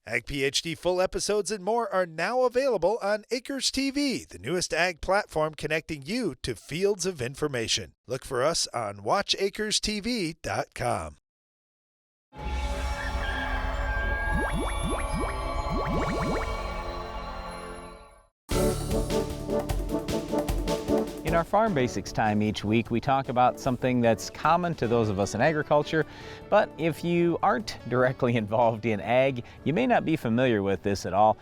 Ag PhD full episodes and more are now available on Acres TV, the newest ag platform connecting you to fields of information. Look for us on watchacrestv.com. In our Farm Basics time each week, we talk about something that's common to those of us in agriculture, but if you aren't directly involved in ag, you may not be familiar with this at all.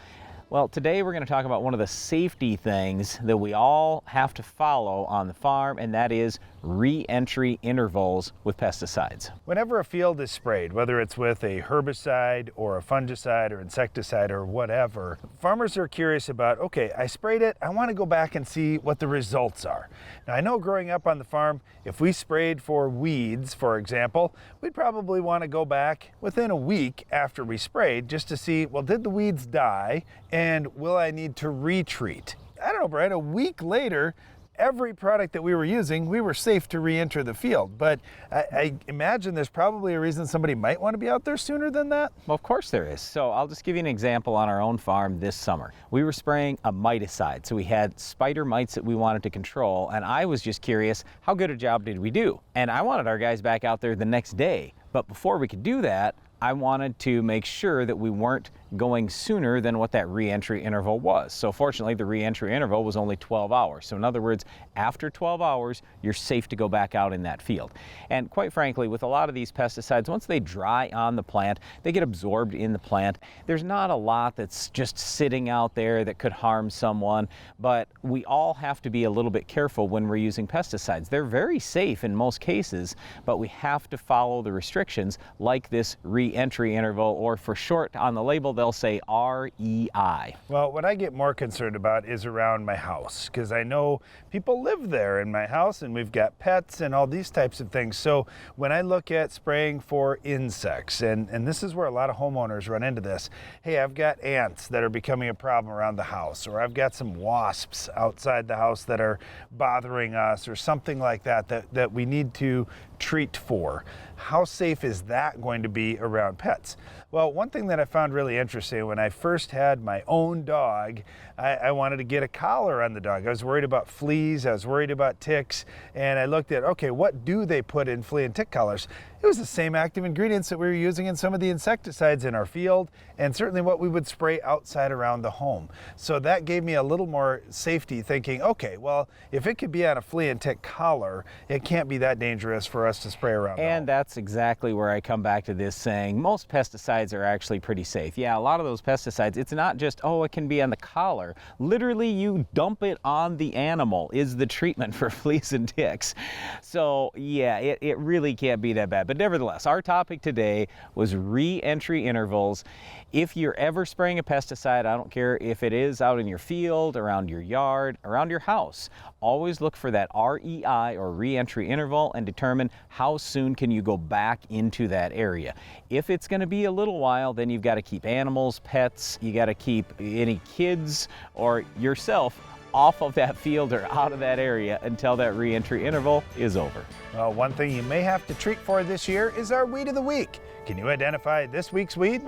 Well, today we're going to talk about one of the safety things that we all have to follow on the farm, and that is re-entry intervals with pesticides. Whenever a field is sprayed, whether it's with a herbicide or a fungicide or insecticide or whatever, farmers are curious about, okay, I sprayed it, I want to go back and see what the results are. Now, I know growing up on the farm, if we sprayed for weeds, for example, we'd probably want to go back within a week after we sprayed just to see, well, did the weeds die and will I need to retreat? I don't know, Brian, a week later, every product that we were using, we were safe to re-enter the field. But I imagine there's probably a reason somebody might want to be out there sooner than that. Well, of course there is. So I'll just give you an example on our own farm this summer. We were spraying a miticide, so we had spider mites that we wanted to control, and I was just curious, how good a job did we do? And I wanted our guys back out there the next day. But before we could do that, I wanted to make sure that we weren't going sooner than what that re-entry interval was. So fortunately, the re-entry interval was only 12 hours. So in other words, after 12 hours, you're safe to go back out in that field. And quite frankly, with a lot of these pesticides, once they dry on the plant, they get absorbed in the plant. There's not a lot that's just sitting out there that could harm someone, but we all have to be a little bit careful when we're using pesticides. They're very safe in most cases, but we have to follow the restrictions like this re-entry interval, or for short on the label, they'll say REI. Well, what I get more concerned about is around my house, because I know people live there in my house and we've got pets and all these types of things. So when I look at spraying for insects, and this is where a lot of homeowners run into this, hey, I've got ants that are becoming a problem around the house, or I've got some wasps outside the house that are bothering us, or something like that we need to treat for. How safe is that going to be around pets? Well, one thing that I found really interesting when I first had my own dog, I wanted to get a collar on the dog. I was worried about fleas, I was worried about ticks, and I looked at, okay, what do they put in flea and tick collars? It was the same active ingredients that we were using in some of the insecticides in our field, and certainly what we would spray outside around the home. So that gave me a little more safety, thinking, okay, well, if it could be on a flea and tick collar, it can't be that dangerous for us to spray around the home. And that's exactly where I come back to this saying, most pesticides are actually pretty safe. Yeah, a lot of those pesticides, it's not just, oh, it can be on the collar. Literally, you dump it on the animal is the treatment for fleas and ticks. So yeah, it really can't be that bad. But nevertheless, our topic today was re-entry intervals. If you're ever spraying a pesticide, I don't care if it is out in your field, around your yard, around your house, always look for that REI or re-entry interval and determine how soon can you go back into that area. If it's going to be a little while, then you've got to keep animals, pets, you got to keep any kids or yourself off of that field or out of that area until that re-entry interval is over. Well, one thing you may have to treat for this year is our weed of the week. Can you identify this week's weed?